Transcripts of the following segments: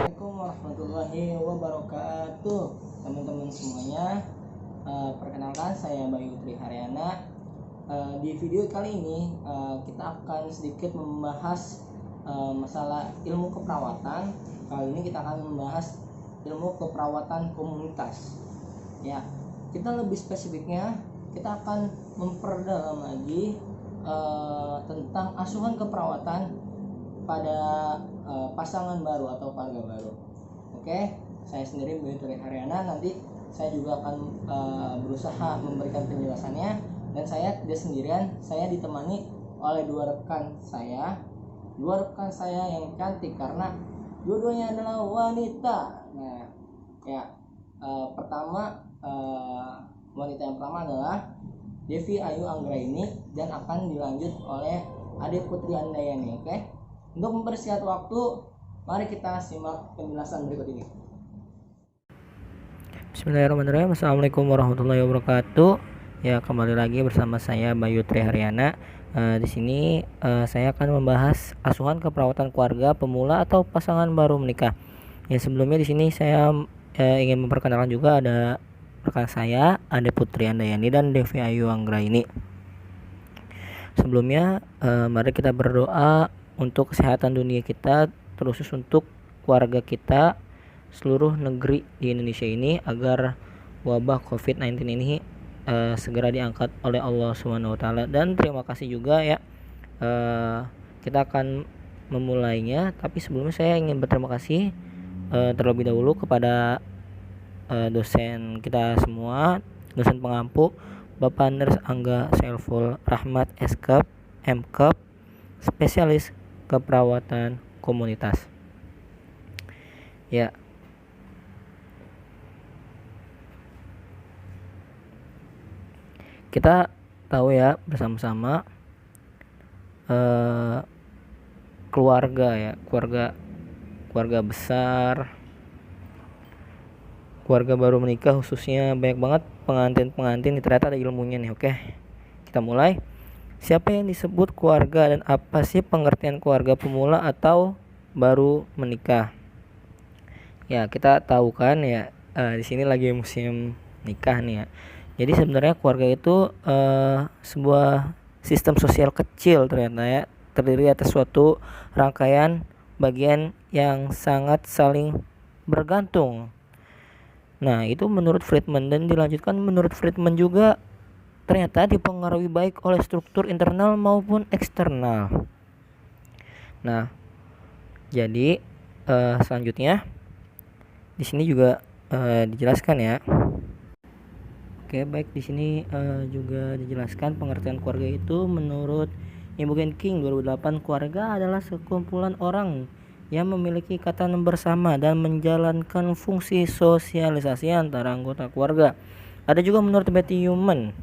Assalamualaikum warahmatullahi wabarakatuh, teman-teman semuanya. Perkenalkan, saya Bayu Triharyana. Di video kali ini kita akan sedikit membahas masalah ilmu keperawatan. Kali ini kita akan membahas ilmu keperawatan komunitas. Ya, kita lebih spesifiknya kita akan memperdalam lagi tentang asuhan keperawatan pada pasangan baru atau keluarga baru. Oke, saya sendiri Bayu Triharyana. Nanti saya juga akan berusaha memberikan penjelasannya, dan saya tidak sendirian. Saya ditemani oleh dua rekan saya yang cantik karena dua-duanya adalah wanita. Nah, ya, wanita yang pertama adalah Devi Ayu Anggraini dan akan dilanjut oleh Ade Putri Andayani. Oke, untuk mempersingkat waktu, mari kita simak penjelasan berikut ini. Bismillahirrahmanirrahim. Assalamualaikum warahmatullahi wabarakatuh. Ya, kembali lagi bersama saya Bayu Triharyana. Di sini saya akan membahas asuhan keperawatan keluarga pemula atau pasangan baru menikah. Ya, sebelumnya di sini saya ingin memperkenalkan juga ada rekan saya Ade Putri Andayani dan Devi Ayu Anggraini. Sebelumnya mari kita berdoa untuk kesehatan dunia kita, terkhusus untuk keluarga kita, seluruh negeri di Indonesia ini, agar wabah COVID-19 ini segera diangkat oleh Allah Subhanahu wa taala. Dan terima kasih juga ya, kita akan memulainya, tapi sebelumnya saya ingin berterima kasih terlebih dahulu kepada dosen kita semua, dosen pengampu Bapak Ners Angga Selful Rahmat Eskep Mkep, spesialis keperawatan komunitas. Ya, kita tahu ya bersama-sama keluarga besar, keluarga baru menikah khususnya, banyak banget pengantin ternyata ada ilmunya nih. Oke, kita mulai. Siapa yang disebut keluarga dan apa sih pengertian keluarga pemula atau baru menikah? Ya, kita tahu kan ya, di sini lagi musim nikah nih ya. Jadi sebenarnya keluarga itu sebuah sistem sosial kecil ternyata ya, terdiri atas suatu rangkaian bagian yang sangat saling bergantung. Nah, itu menurut Friedman, dan dilanjutkan menurut Friedman juga ternyata dipengaruhi baik oleh struktur internal maupun eksternal. Nah, jadi selanjutnya di sini juga dijelaskan ya. Oke, baik, di sini juga dijelaskan pengertian keluarga itu menurut Imogen King 2008, keluarga adalah sekumpulan orang yang memiliki ikatan bersama dan menjalankan fungsi sosialisasi antara anggota keluarga. Ada juga menurut Betty Newman,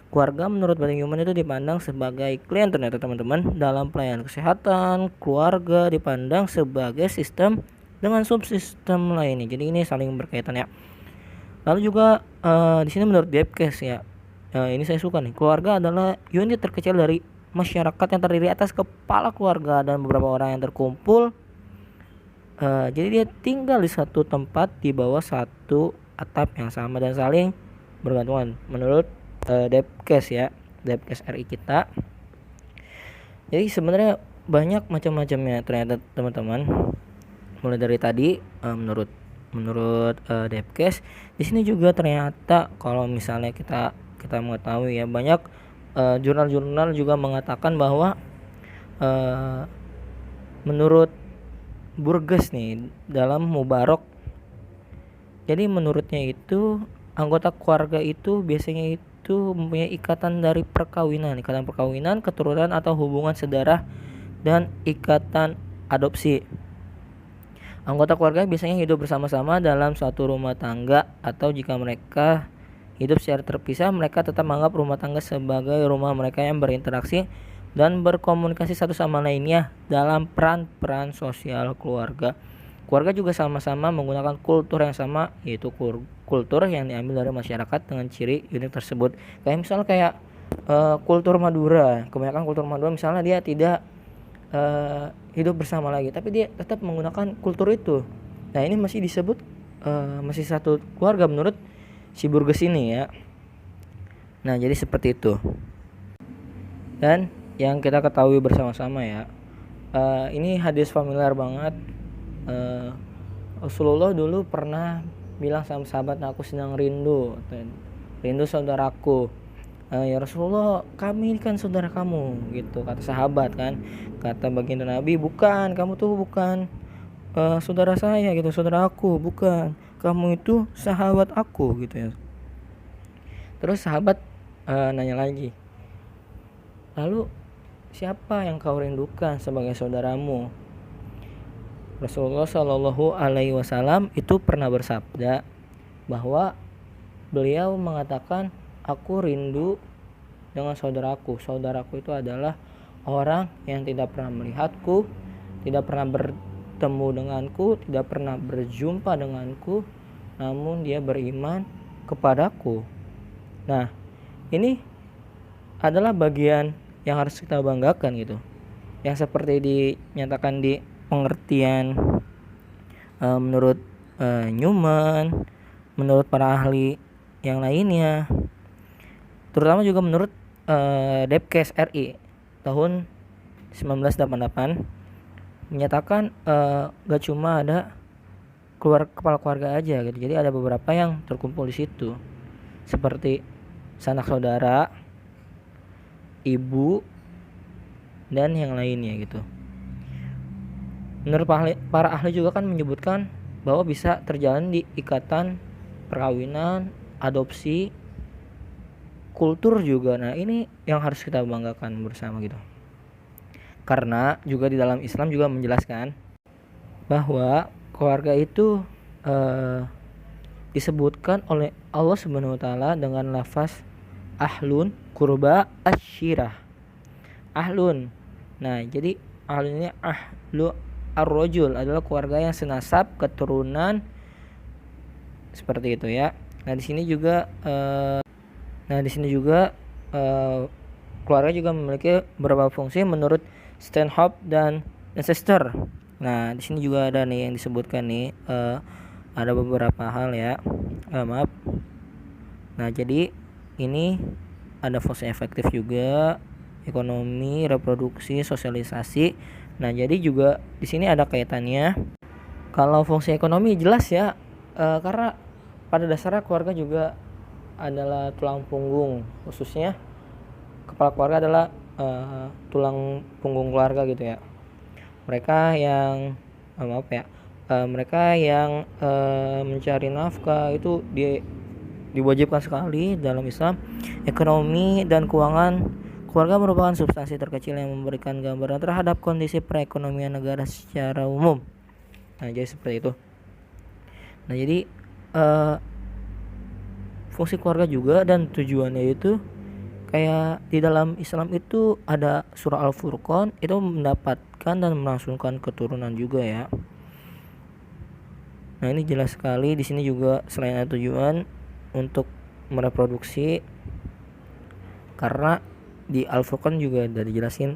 keluarga menurut Betty Newman itu dipandang sebagai klien ternyata teman-teman dalam pelayanan kesehatan. Keluarga dipandang sebagai sistem dengan subsistem lainnya. Jadi ini saling berkaitan ya. Lalu juga di sini menurut Debkes ya, ini saya suka nih. Keluarga adalah unit terkecil dari masyarakat yang terdiri atas kepala keluarga dan beberapa orang yang terkumpul. Jadi dia tinggal di satu tempat di bawah satu atap yang sama dan saling bergantungan menurut Debkes ya, Debkes RI kita. Jadi sebenarnya banyak macam-macamnya ternyata teman-teman. Mulai dari tadi menurut Debkes, di sini juga ternyata kalau misalnya kita mengetahui ya, banyak jurnal-jurnal juga mengatakan bahwa menurut Burgess nih dalam Mubarak, jadi menurutnya itu anggota keluarga itu biasanya itu mempunyai ikatan dari perkawinan, keturunan atau hubungan sedarah, dan ikatan adopsi. Anggota keluarga biasanya hidup bersama-sama dalam suatu rumah tangga, atau jika mereka hidup secara terpisah, mereka tetap menganggap rumah tangga sebagai rumah mereka yang berinteraksi dan berkomunikasi satu sama lainnya dalam peran-peran sosial keluarga. Keluarga juga sama-sama menggunakan kultur yang sama, yaitu kultur yang diambil dari masyarakat dengan ciri unik tersebut. Kayak kultur Madura, kebanyakan kultur Madura misalnya dia tidak hidup bersama lagi, tapi dia tetap menggunakan kultur itu. Nah ini masih disebut masih satu keluarga menurut si Burgess ini ya. Nah jadi seperti itu. Dan yang kita ketahui bersama-sama ya, ini hadis familiar banget. Rasulullah dulu pernah bilang sama sahabat, aku sedang rindu saudaraku. Ya Rasulullah, kami kan saudara kamu gitu, kata sahabat kan. Kata baginda Nabi, bukan, kamu tuh bukan saudara saya gitu, saudara aku, bukan, kamu itu sahabat aku gitu ya. Terus sahabat nanya lagi, lalu siapa yang kau rindukan sebagai saudaramu? Rasulullah Shallallahu Alaihi Wasallam itu pernah bersabda bahwa beliau mengatakan, aku rindu dengan saudaraku. Saudaraku itu adalah orang yang tidak pernah melihatku, tidak pernah bertemu denganku, tidak pernah berjumpa denganku, namun dia beriman kepadaku. Nah, ini adalah bagian yang harus kita banggakan gitu. Yang seperti dinyatakan di pengertian menurut Newman, menurut para ahli yang lainnya, terutama juga menurut Depkes RI tahun 1988 menyatakan gak cuma ada kepala keluarga aja gitu, jadi ada beberapa yang terkumpul di situ seperti sanak saudara, ibu, dan yang lainnya gitu. Menurut para ahli juga kan menyebutkan bahwa bisa terjalin di ikatan perkawinan, adopsi, kultur juga. Nah ini yang harus kita banggakan bersama gitu. Karena juga di dalam Islam juga menjelaskan bahwa keluarga itu disebutkan oleh Allah Subhanahu Wa Taala dengan lafaz ahlun kurba asyirah. Ahlun. Nah jadi ahlun ini ahlu ar-rajul adalah keluarga yang senasab, keturunan, seperti itu ya. Nah di sini juga keluarga juga memiliki beberapa fungsi menurut Stanhope dan Ancestor. Nah di sini juga ada nih yang disebutkan nih, ada beberapa hal ya. Maaf. Nah jadi ini ada fungsi efektif juga, ekonomi, reproduksi, sosialisasi. Nah jadi juga di sini ada kaitannya. Kalau fungsi ekonomi jelas ya, karena pada dasarnya keluarga juga adalah tulang punggung, khususnya kepala keluarga adalah tulang punggung keluarga gitu ya. Mereka yang mencari nafkah itu diwajibkan sekali dalam Islam. Ekonomi dan keuangan keluarga merupakan substansi terkecil yang memberikan gambaran terhadap kondisi perekonomian negara secara umum. Nah jadi seperti itu. Nah jadi fungsi keluarga juga dan tujuannya itu kayak di dalam Islam itu ada surah Al-Furqan, itu mendapatkan dan melangsungkan keturunan juga ya. Nah ini jelas sekali di sini juga selain ada tujuan untuk mereproduksi, karena di Al-Furqan juga ada dijelasin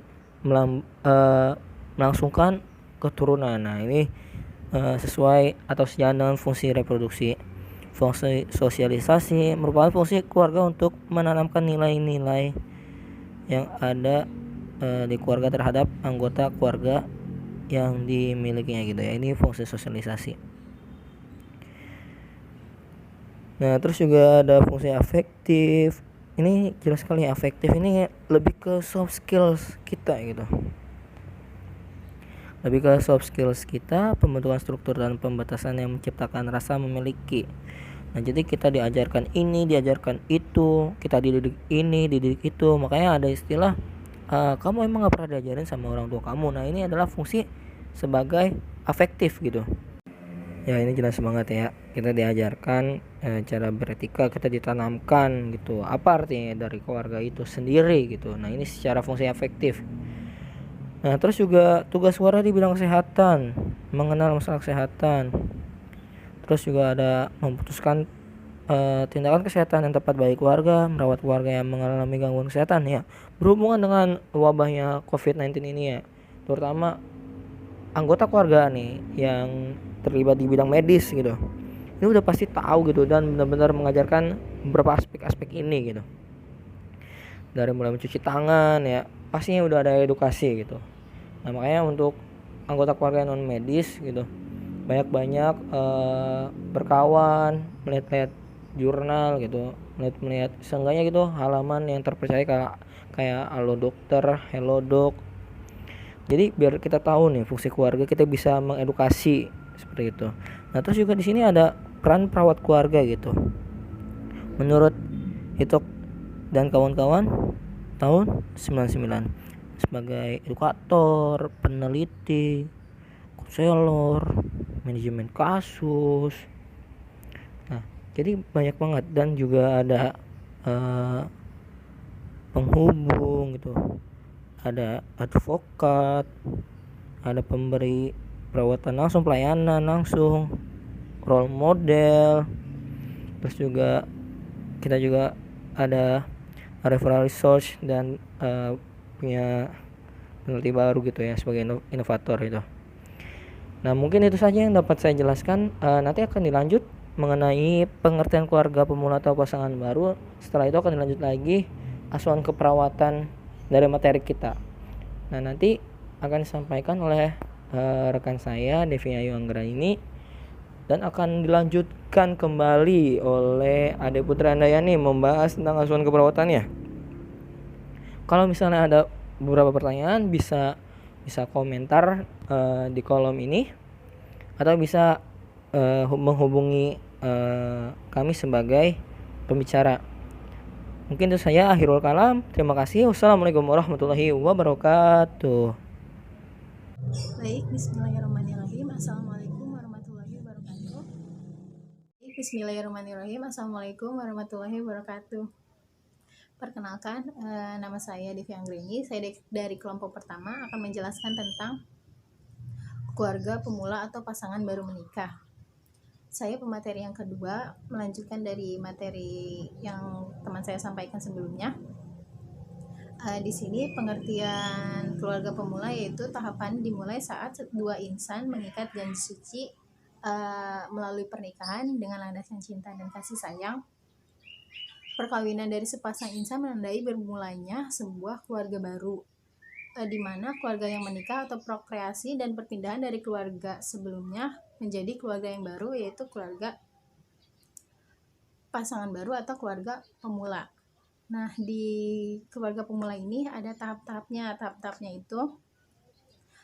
melangsungkan keturunan. Nah ini sesuai atau sejalan dengan fungsi reproduksi. Fungsi sosialisasi merupakan fungsi keluarga untuk menanamkan nilai-nilai yang ada di keluarga terhadap anggota keluarga yang dimilikinya gitu ya. Ini fungsi sosialisasi. Nah terus juga ada fungsi afektif. Ini jelas sekali, afektif ini lebih ke soft skills kita gitu. Lebih ke soft skills kita, pembentukan struktur dan pembatasan yang menciptakan rasa memiliki. Nah jadi kita diajarkan ini, diajarkan itu, kita dididik ini, dididik itu. Makanya ada istilah kamu emang gak pernah diajarin sama orang tua kamu. Nah ini adalah fungsi sebagai afektif gitu. Ya ini jelas banget ya, kita diajarkan cara beretika, kita ditanamkan gitu apa artinya dari keluarga itu sendiri gitu. Nah ini secara fungsi afektif. Nah terus juga tugas keluarga di bidang kesehatan, mengenal masalah kesehatan. Terus juga ada memutuskan tindakan kesehatan yang tepat bagi keluarga, merawat keluarga yang mengalami gangguan kesehatan ya, berhubungan dengan wabahnya COVID-19 ini ya, terutama anggota keluarga nih yang terlibat di bidang medis gitu, ini udah pasti tahu gitu dan benar-benar mengajarkan beberapa aspek-aspek ini gitu. Dari mulai mencuci tangan ya, pastinya udah ada edukasi gitu. Nah makanya untuk anggota keluarga non medis gitu, banyak-banyak berkawan, melihat-lihat jurnal gitu, melihat seenggaknya gitu halaman yang terpercaya kayak Halo Dokter, Hello Dok. Jadi biar kita tahu nih fungsi keluarga, kita bisa mengedukasi seperti itu. Nah terus juga di sini ada peran perawat keluarga gitu. Menurut Hitok dan kawan-kawan tahun 99 sebagai edukator, peneliti, konselor, manajemen kasus. Nah, jadi banyak banget dan juga ada penghubung gitu. Ada advokat, ada pemberi perawatan langsung, pelayanan langsung, role model. Terus juga kita juga ada referral research dan punya peneliti baru gitu ya sebagai inovator itu. Nah mungkin itu saja yang dapat saya jelaskan. Nanti akan dilanjut mengenai pengertian keluarga pemula atau pasangan baru. Setelah itu akan dilanjut lagi asuhan keperawatan dari materi kita. Nah nanti akan disampaikan oleh rekan saya Devi Ayu Anggra ini, dan akan dilanjutkan kembali oleh Ade Putra Andayani membahas tentang asuhan keperawatannya. Kalau misalnya ada beberapa pertanyaan bisa komentar di kolom ini, atau bisa menghubungi kami sebagai pembicara. Mungkin itu saya akhirul kalam. Terima kasih. Wassalamualaikum warahmatullahi wabarakatuh. Baik, bismillahirrahmanirrahim. Assalamualaikum warahmatullahi wabarakatuh. Bismillahirrahmanirrahim. Assalamualaikum warahmatullahi wabarakatuh. Perkenalkan, nama saya Devi Anggreni. Saya dari kelompok pertama akan menjelaskan tentang keluarga pemula atau pasangan baru menikah. Saya pemateri yang kedua, melanjutkan dari materi yang teman saya sampaikan sebelumnya. Di sini pengertian keluarga pemula yaitu tahapan dimulai saat dua insan mengikat janji suci melalui pernikahan dengan landasan cinta dan kasih sayang. Perkawinan dari sepasang insan menandai bermulainya sebuah keluarga baru, di mana keluarga yang menikah atau prokreasi dan perpindahan dari keluarga sebelumnya menjadi keluarga yang baru, yaitu keluarga pasangan baru atau keluarga pemula. Nah, di keluarga pemula ini ada tahap-tahapnya. Tahap-tahapnya itu,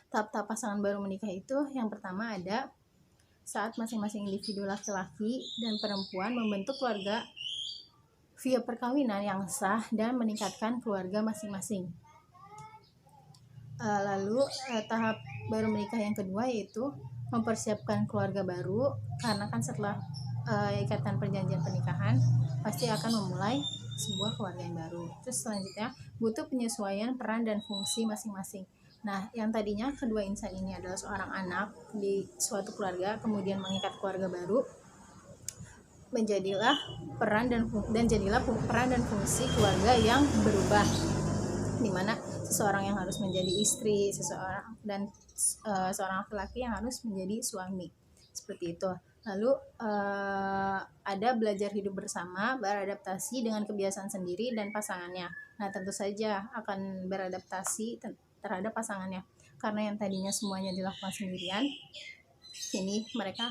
tahap-tahap pasangan baru menikah itu, yang pertama ada saat masing-masing individu laki-laki dan perempuan membentuk keluarga via perkawinan yang sah dan meningkatkan keluarga masing-masing. Lalu tahap baru menikah yang kedua yaitu mempersiapkan keluarga baru, karena kan setelah ikatan perjanjian pernikahan pasti akan memulai sebuah keluarga yang baru. Terus selanjutnya butuh penyesuaian peran dan fungsi masing-masing. Nah, yang tadinya kedua insan ini adalah seorang anak di suatu keluarga, kemudian mengikat keluarga baru, menjadilah peran dan fungsi keluarga yang berubah, di mana seseorang yang harus menjadi istri, seorang laki-laki yang harus menjadi suami, seperti itu. Lalu ada belajar hidup bersama, beradaptasi dengan kebiasaan sendiri dan pasangannya. Nah, tentu saja akan beradaptasi terhadap pasangannya, karena yang tadinya semuanya dilakukan sendirian, kini mereka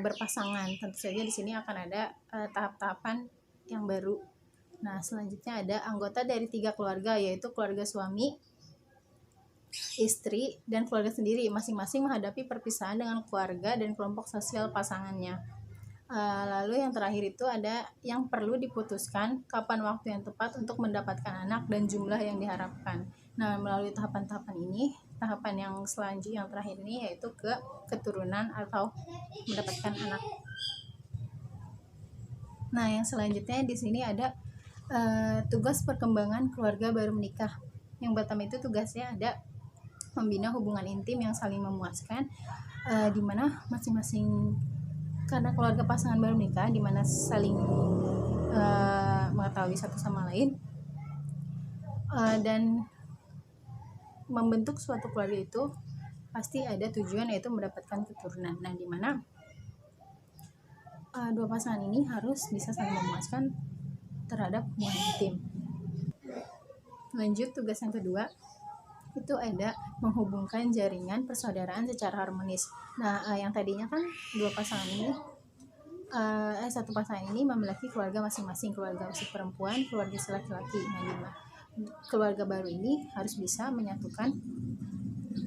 berpasangan. Tentu saja di sini akan ada tahap-tahapan yang baru. Nah, selanjutnya ada anggota dari 3 keluarga, yaitu keluarga suami, istri, dan keluarga sendiri. Masing-masing menghadapi perpisahan dengan keluarga dan kelompok sosial pasangannya. Lalu yang terakhir itu ada yang perlu diputuskan kapan waktu yang tepat untuk mendapatkan anak dan jumlah yang diharapkan. Nah, melalui tahapan-tahapan ini, tahapan yang selanjutnya yang terakhir ini yaitu ke keturunan atau mendapatkan anak. Nah, yang selanjutnya di sini ada tugas perkembangan keluarga baru menikah. Yang pertama itu tugasnya ada membina hubungan intim yang saling memuaskan, di mana masing-masing, karena keluarga pasangan baru menikah, di mana saling mengetahui satu sama lain, dan membentuk suatu keluarga itu pasti ada tujuan, yaitu mendapatkan keturunan. Nah, di mana dua pasangan ini harus bisa saling memuaskan terhadap hubungan intim. Lanjut, tugas yang kedua itu ada menghubungkan jaringan persaudaraan secara harmonis. Nah, yang tadinya kan satu pasangan ini memiliki keluarga masing-masing, keluarga si perempuan, keluarga si laki-laki. Nah, keluarga baru ini harus bisa menyatukan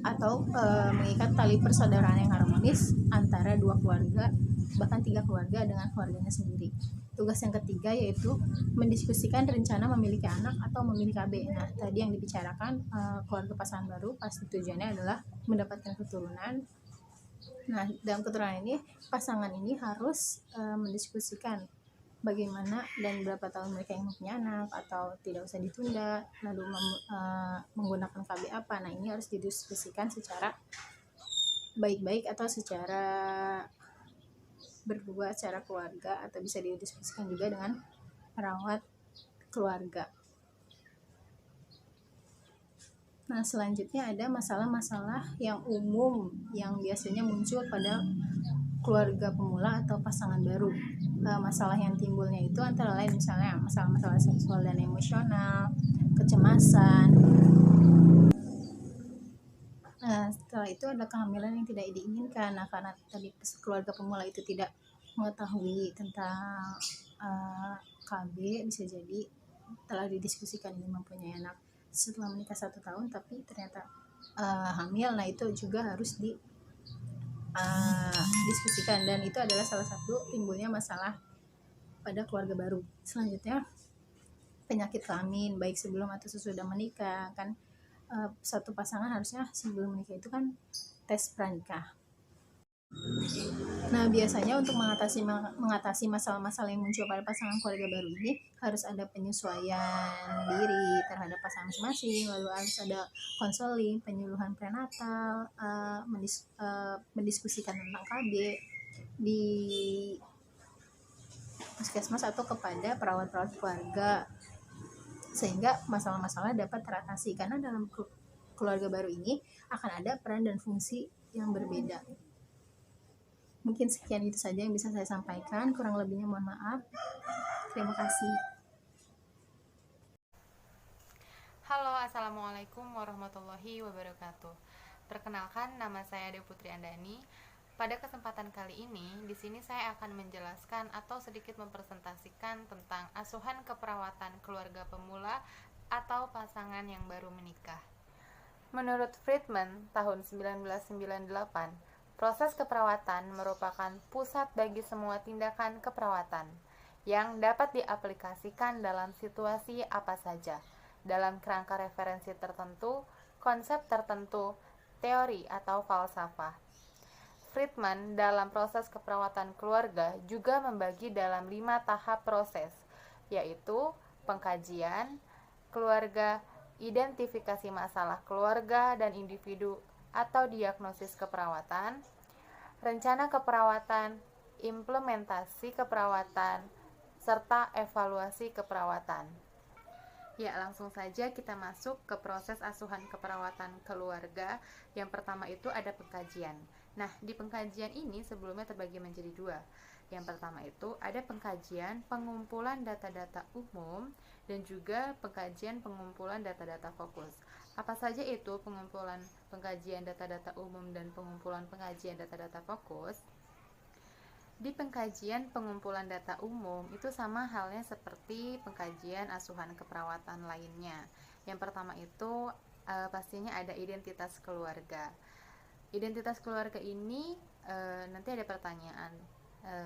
atau mengikat tali persaudaraan yang harmonis antara dua keluarga, bahkan 3 keluarga dengan keluarganya sendiri. Tugas yang ketiga yaitu mendiskusikan rencana memiliki anak atau memiliki KB. Nah, tadi yang dibicarakan keluarga pasangan baru pasti tujuannya adalah mendapatkan keturunan. Nah, dalam keturunan ini pasangan ini harus mendiskusikan bagaimana dan berapa tahun mereka yang mempunyai anak atau tidak usah ditunda, lalu menggunakan KB apa. Nah, ini harus didiskusikan secara baik-baik atau secara berdua, secara keluarga, atau bisa didiskusikan juga dengan perawat keluarga. Nah, selanjutnya ada masalah-masalah yang umum yang biasanya muncul pada keluarga pemula atau pasangan baru. Masalah yang timbulnya itu antara lain misalnya masalah-masalah seksual dan emosional, kecemasan. Setelah itu ada kehamilan yang tidak diinginkan. Nah, karena tadi keluarga pemula itu tidak mengetahui tentang KB, bisa jadi telah didiskusikan ingin mempunyai anak setelah menikah 1 tahun tapi ternyata hamil. Nah, itu juga harus diskusikan, dan itu adalah salah satu timbulnya masalah pada keluarga baru. Selanjutnya penyakit kelamin baik sebelum atau sesudah menikah. Kan satu pasangan harusnya sebelum menikah itu kan tes pranikah. Nah, biasanya untuk mengatasi masalah-masalah yang muncul pada pasangan keluarga baru ini harus ada penyesuaian diri terhadap pasangan masing-masing, lalu harus ada konseling, penyuluhan prenatal, mendiskusikan tentang KB di puskesmas atau kepada perawat-perawat keluarga, sehingga masalah-masalah dapat teratasi. Karena dalam keluarga baru ini akan ada peran dan fungsi yang berbeda. Mungkin sekian itu saja yang bisa saya sampaikan, kurang lebihnya mohon maaf. Terima kasih. Halo, Assalamualaikum warahmatullahi wabarakatuh. Perkenalkan, nama saya Dewi Putri Andani. Pada kesempatan kali ini, di sini saya akan menjelaskan atau sedikit mempresentasikan tentang asuhan keperawatan keluarga pemula atau pasangan yang baru menikah. Menurut Friedman, tahun 1998, proses keperawatan merupakan pusat bagi semua tindakan keperawatan yang dapat diaplikasikan dalam situasi apa saja, dalam kerangka referensi tertentu, konsep tertentu, teori atau falsafah. Friedman dalam proses keperawatan keluarga juga membagi dalam 5 tahap proses, yaitu pengkajian keluarga, identifikasi masalah keluarga dan individu atau diagnosis keperawatan, rencana keperawatan, implementasi keperawatan, serta evaluasi keperawatan. Ya, langsung saja kita masuk ke proses asuhan keperawatan keluarga. Yang pertama itu ada pengkajian. Nah, di pengkajian ini sebelumnya terbagi menjadi 2. Yang pertama itu ada pengkajian pengumpulan data-data umum dan juga pengkajian pengumpulan data-data fokus. Apa saja itu pengkajian data-data umum dan pengkajian data-data fokus? Di pengkajian pengumpulan data umum itu sama halnya seperti pengkajian asuhan keperawatan lainnya. Yang pertama itu pastinya ada identitas keluarga. Identitas keluarga ini nanti ada pertanyaan,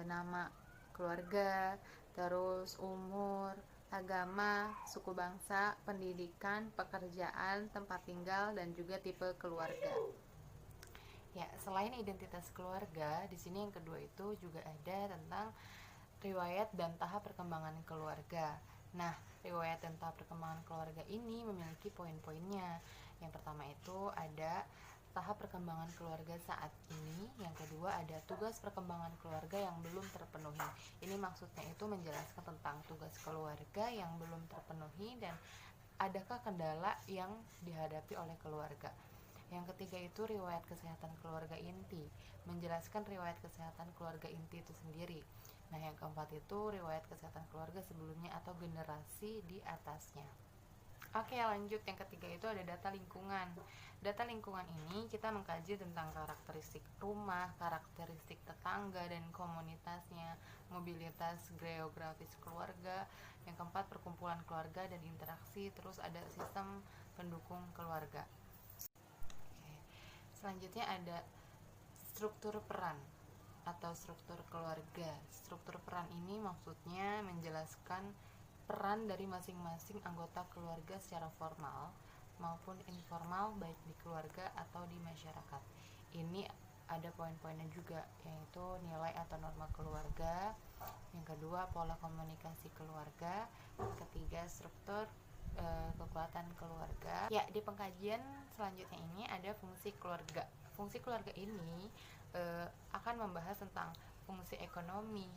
nama keluarga, terus umur, agama, suku bangsa, pendidikan, pekerjaan, tempat tinggal, dan juga tipe keluarga. Ya, selain identitas keluarga, di sini yang kedua itu juga ada tentang riwayat dan tahap perkembangan keluarga. Nah, riwayat dan tahap perkembangan keluarga ini memiliki poin-poinnya. Yang pertama itu ada tahap perkembangan keluarga saat ini. Yang kedua ada tugas perkembangan keluarga yang belum terpenuhi. Ini maksudnya itu menjelaskan tentang tugas keluarga yang belum terpenuhi dan adakah kendala yang dihadapi oleh keluarga. Yang ketiga itu riwayat kesehatan keluarga inti, menjelaskan riwayat kesehatan keluarga inti itu sendiri. Nah, yang keempat itu riwayat kesehatan keluarga sebelumnya atau generasi di atasnya. Oke, lanjut. Yang ketiga itu ada data lingkungan. Data lingkungan ini kita mengkaji tentang karakteristik rumah, karakteristik tetangga dan komunitasnya, mobilitas geografis keluarga. Yang keempat, perkumpulan keluarga dan interaksi. Terus ada sistem pendukung keluarga. Oke. Selanjutnya ada struktur peran atau struktur keluarga. Struktur peran ini maksudnya menjelaskan peran dari masing-masing anggota keluarga secara formal maupun informal, baik di keluarga atau di masyarakat. Ini ada poin-poinnya juga, yaitu nilai atau norma keluarga. Yang kedua, pola komunikasi keluarga. Yang ketiga, struktur kekuatan keluarga. Ya, di pengkajian selanjutnya ini ada fungsi keluarga. Fungsi keluarga ini akan membahas tentang fungsi ekonomi.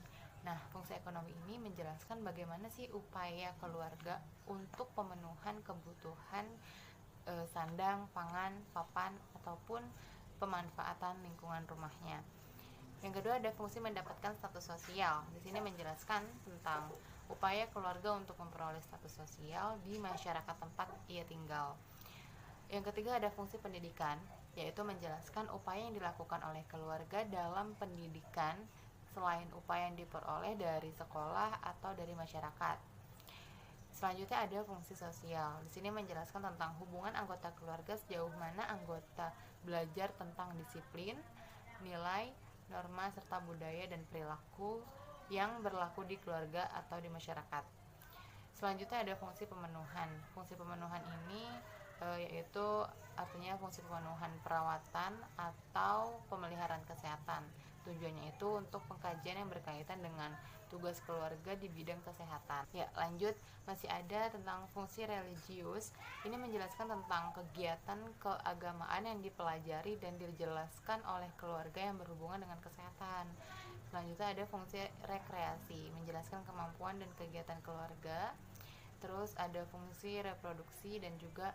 Nah, fungsi ekonomi ini menjelaskan bagaimana sih upaya keluarga untuk pemenuhan kebutuhan sandang, pangan, papan, ataupun pemanfaatan lingkungan rumahnya. Yang kedua ada fungsi mendapatkan status sosial. Di sini menjelaskan tentang upaya keluarga untuk memperoleh status sosial di masyarakat tempat ia tinggal. Yang ketiga ada fungsi pendidikan, yaitu menjelaskan upaya yang dilakukan oleh keluarga dalam pendidikan selain upaya yang diperoleh dari sekolah atau dari masyarakat. Selanjutnya ada fungsi sosial. Di sini menjelaskan tentang hubungan anggota keluarga, sejauh mana anggota belajar tentang disiplin, nilai, norma serta budaya dan perilaku yang berlaku di keluarga atau di masyarakat. Selanjutnya ada fungsi pemenuhan. Fungsi pemenuhan ini yaitu artinya fungsi pemenuhan perawatan atau pemeliharaan kesehatan. Tujuannya itu untuk pengkajian yang berkaitan dengan tugas keluarga di bidang kesehatan. Ya, lanjut, masih ada tentang fungsi religius. Ini menjelaskan tentang kegiatan keagamaan yang dipelajari dan dijelaskan oleh keluarga yang berhubungan dengan kesehatan. Selanjutnya ada fungsi rekreasi, menjelaskan kemampuan dan kegiatan keluarga. Terus ada fungsi reproduksi dan juga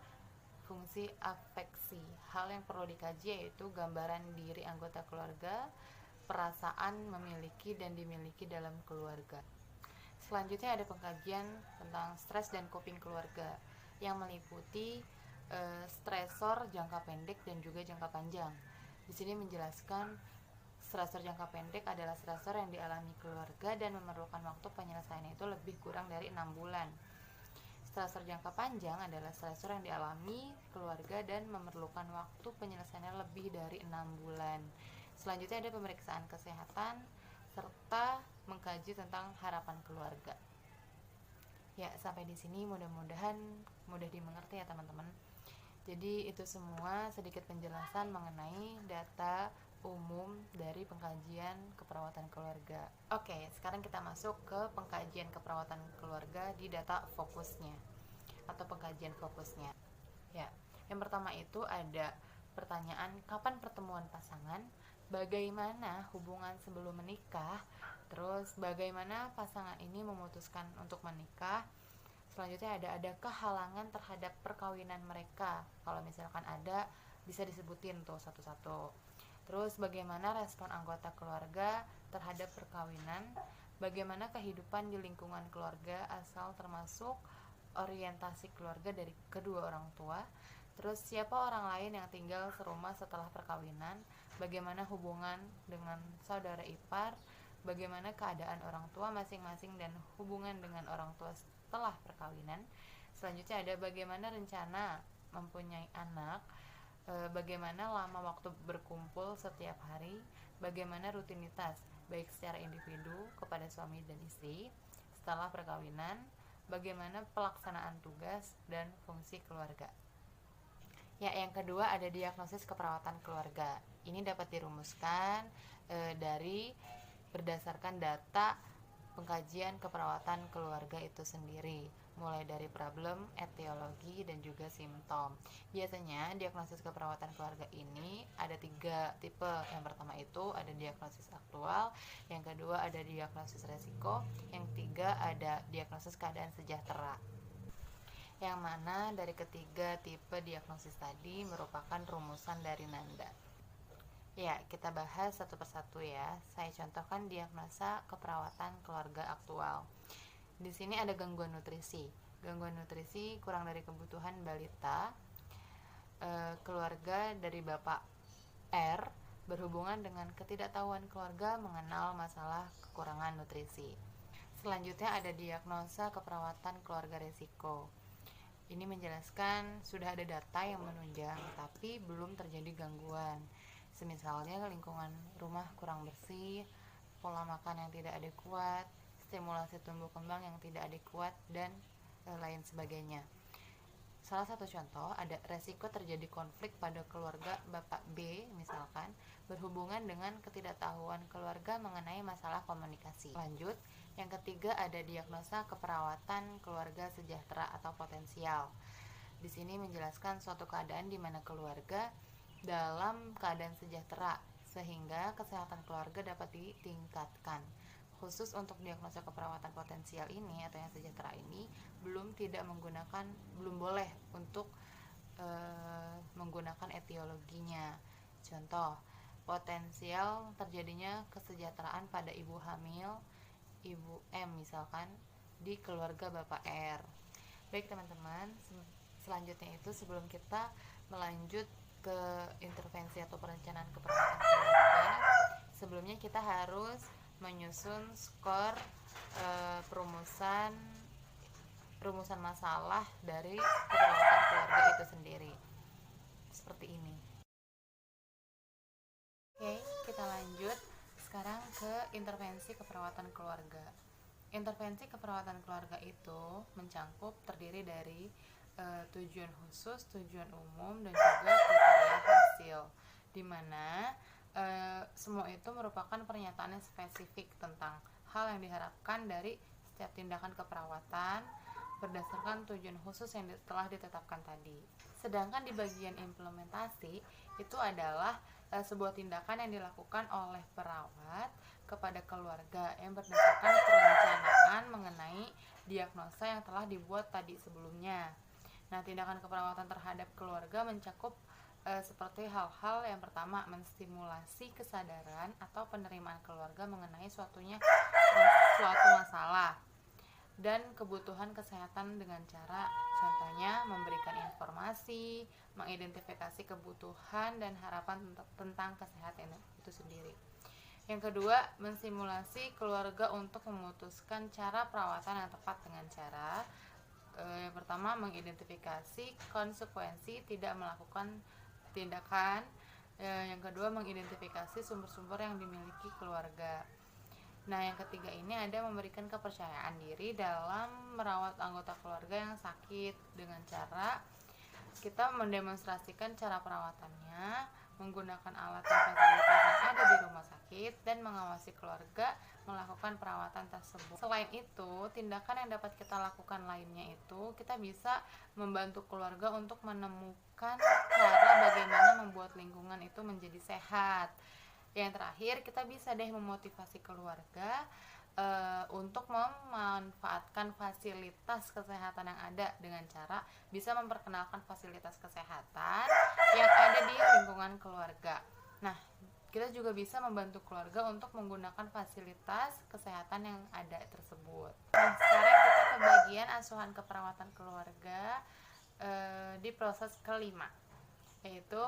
fungsi afeksi. Hal yang perlu dikaji yaitu gambaran diri anggota keluarga, perasaan memiliki dan dimiliki dalam keluarga. Selanjutnya ada pengkajian tentang stres dan coping keluarga yang meliputi stresor jangka pendek dan juga jangka panjang. Di sini menjelaskan stresor jangka pendek adalah stresor yang dialami keluarga dan memerlukan waktu penyelesaiannya itu lebih kurang dari 6 bulan. Stresor jangka panjang adalah stresor yang dialami keluarga dan memerlukan waktu penyelesaiannya lebih dari 6 bulan. Selanjutnya ada pemeriksaan kesehatan serta mengkaji tentang harapan keluarga. Ya, sampai di sini mudah-mudahan mudah dimengerti ya teman-teman. Jadi itu semua sedikit penjelasan mengenai data umum dari pengkajian keperawatan keluarga. Oke, sekarang kita masuk ke pengkajian keperawatan keluarga di data fokusnya atau pengkajian fokusnya. Ya, yang pertama itu ada pertanyaan kapan pertemuan pasangan, bagaimana hubungan sebelum menikah, terus bagaimana pasangan ini memutuskan untuk menikah. Selanjutnya adakah halangan terhadap perkawinan mereka? Kalau misalkan ada, bisa disebutin tuh satu-satu. Terus bagaimana respon anggota keluarga terhadap perkawinan? Bagaimana kehidupan di lingkungan keluarga asal termasuk orientasi keluarga dari kedua orang tua? Terus siapa orang lain yang tinggal serumah setelah perkawinan? Bagaimana hubungan dengan saudara ipar? Bagaimana keadaan orang tua masing-masing dan hubungan dengan orang tua setelah perkawinan? Selanjutnya ada bagaimana rencana mempunyai anak? Bagaimana lama waktu berkumpul setiap hari? Bagaimana rutinitas baik secara individu kepada suami dan istri setelah perkawinan? Bagaimana pelaksanaan tugas dan fungsi keluarga? Ya, yang kedua ada diagnosis keperawatan keluarga. Ini dapat dirumuskan dari berdasarkan data pengkajian keperawatan keluarga itu sendiri, mulai dari problem, etiologi, dan juga simptom. Biasanya diagnosis keperawatan keluarga ini ada 3 tipe. Yang pertama itu ada diagnosis aktual, yang kedua ada diagnosis resiko, yang ketiga ada diagnosis keadaan sejahtera. yang mana dari ketiga tipe diagnosis tadi merupakan rumusan dari Nanda. Ya, kita bahas satu persatu ya. Saya contohkan diagnosa keperawatan keluarga aktual. Di sini ada gangguan nutrisi. Gangguan nutrisi kurang dari kebutuhan balita. Keluarga dari Bapak R berhubungan dengan ketidaktahuan keluarga mengenal masalah kekurangan nutrisi. Selanjutnya ada diagnosa keperawatan keluarga resiko. Ini menjelaskan sudah ada data yang menunjang, tapi belum terjadi gangguan. Semisalnya lingkungan rumah kurang bersih, pola makan yang tidak adekuat, stimulasi tumbuh kembang yang tidak adekuat, dan lain sebagainya. Salah satu contoh ada resiko terjadi konflik pada keluarga Bapak B misalkan berhubungan dengan ketidaktahuan keluarga mengenai masalah komunikasi. Lanjut, yang ketiga ada diagnosa keperawatan keluarga sejahtera atau potensial. Di sini menjelaskan suatu keadaan di mana keluarga dalam keadaan sejahtera sehingga kesehatan keluarga dapat ditingkatkan. Khusus untuk diagnosa keperawatan potensial ini atau yang sejahtera ini belum boleh untuk menggunakan etiologinya. Contoh, potensial terjadinya kesejahteraan pada ibu hamil, ibu M misalkan, di keluarga Bapak R. Baik teman-teman, selanjutnya itu sebelum kita melanjut ke intervensi atau perencanaan keperawatan keluarga, sebelumnya kita harus menyusun skor rumusan masalah dari keperawatan keluarga itu sendiri. Seperti ini. Oke, kita lanjut sekarang ke intervensi keperawatan keluarga. Intervensi keperawatan keluarga itu terdiri dari tujuan khusus, tujuan umum, dan juga kriteria hasil, di mana semua itu merupakan pernyataan yang spesifik tentang hal yang diharapkan dari setiap tindakan keperawatan berdasarkan tujuan khusus yang telah ditetapkan tadi. Sedangkan di bagian implementasi itu adalah sebuah tindakan yang dilakukan oleh perawat kepada keluarga yang berdasarkan perencanaan mengenai diagnosa yang telah dibuat tadi sebelumnya. Nah, tindakan keperawatan terhadap keluarga mencakup seperti hal-hal yang pertama, menstimulasi kesadaran atau penerimaan keluarga mengenai suatu masalah dan kebutuhan kesehatan dengan cara contohnya memberikan informasi, mengidentifikasi kebutuhan dan harapan tentang kesehatan itu sendiri. Yang kedua, mensimulasi keluarga untuk memutuskan cara perawatan yang tepat dengan cara yang pertama, mengidentifikasi konsekuensi tidak melakukan tindakan. Yang kedua, mengidentifikasi sumber-sumber yang dimiliki keluarga. Nah, yang ketiga ini ada memberikan kepercayaan diri dalam merawat anggota keluarga yang sakit dengan cara kita mendemonstrasikan cara perawatannya, menggunakan alat dan fasilitas yang ada di rumah sakit, dan mengawasi keluarga melakukan perawatan tersebut. Selain itu, tindakan yang dapat kita lakukan lainnya itu kita bisa membantu keluarga untuk menemukan cara bagaimana membuat lingkungan itu menjadi sehat. Yang terakhir, kita bisa memotivasi keluarga untuk memanfaatkan fasilitas kesehatan yang ada dengan cara bisa memperkenalkan fasilitas kesehatan yang ada di lingkungan keluarga. Nah, kita juga bisa membantu keluarga untuk menggunakan fasilitas kesehatan yang ada tersebut. Nah, sekarang kita ke bagian asuhan keperawatan keluarga di proses kelima, yaitu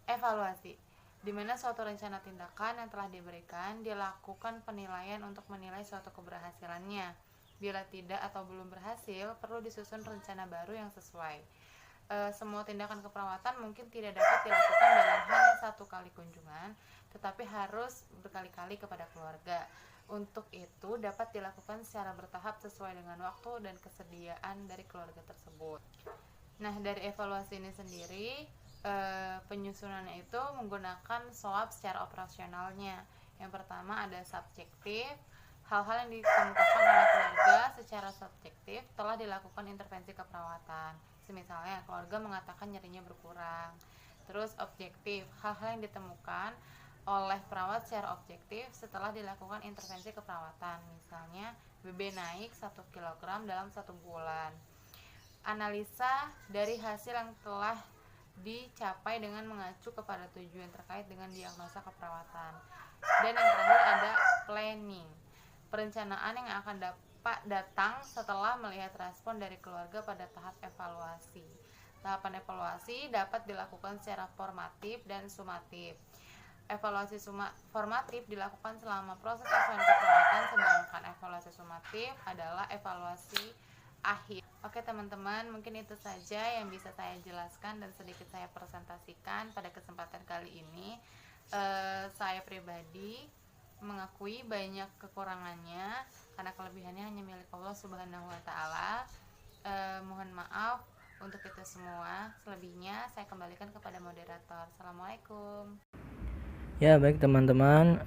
evaluasi, di mana suatu rencana tindakan yang telah diberikan dilakukan penilaian untuk menilai suatu keberhasilannya. Bila tidak atau belum berhasil, perlu disusun rencana baru yang sesuai. Semua tindakan keperawatan mungkin tidak dapat dilakukan dalam hanya satu kali kunjungan, tetapi harus berkali-kali kepada keluarga. Untuk itu dapat dilakukan secara bertahap sesuai dengan waktu dan kesediaan dari keluarga tersebut. Nah, dari evaluasi ini sendiri, penyusunannya itu menggunakan SWOT secara operasionalnya. Yang pertama ada subjektif, hal-hal yang ditemukan oleh keluarga secara subjektif telah dilakukan intervensi keperawatan. Misalnya keluarga mengatakan nyerinya berkurang. Terus objektif, hal-hal yang ditemukan oleh perawat secara objektif setelah dilakukan intervensi keperawatan. Misalnya BB naik 1 kg dalam 1 bulan. analisa dari hasil yang telah dicapai dengan mengacu kepada tujuan terkait dengan diagnosa keperawatan. Dan yang terakhir ada planning, perencanaan yang akan dapat datang setelah melihat respon dari keluarga pada tahap evaluasi. Tahapan evaluasi dapat dilakukan secara formatif dan sumatif. Evaluasi formatif dilakukan selama proses evaluasi keperawatan, sedangkan evaluasi sumatif adalah evaluasi akhir. Oke teman-teman, mungkin itu saja yang bisa saya jelaskan dan sedikit saya presentasikan pada kesempatan kali ini. Saya pribadi mengakui banyak kekurangannya, karena kelebihannya hanya milik Allah Subhanahu wa Ta'ala. Mohon maaf untuk itu semua. Selebihnya saya kembalikan kepada moderator. Assalamualaikum. Ya baik teman-teman,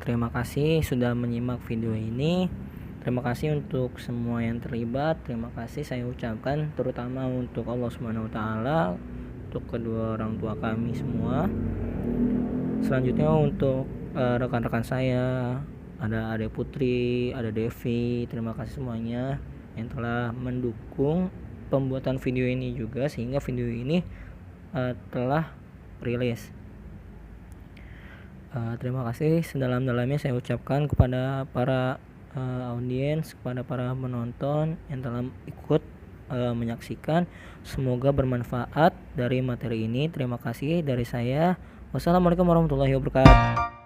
terima kasih sudah menyimak video ini. Terima kasih untuk semua yang terlibat. Terima kasih saya ucapkan terutama untuk Allah Subhanahu wa Ta'ala, untuk kedua orang tua kami semua. Selanjutnya untuk rekan-rekan saya, ada Ade Putri, ada Devi. Terima kasih semuanya yang telah mendukung pembuatan video ini juga, sehingga video ini telah rilis. Terima kasih sedalam-dalamnya saya ucapkan kepada para audiens, kepada para penonton yang telah ikut menyaksikan. Semoga bermanfaat dari materi ini. Terima kasih dari saya. Wassalamualaikum warahmatullahi wabarakatuh.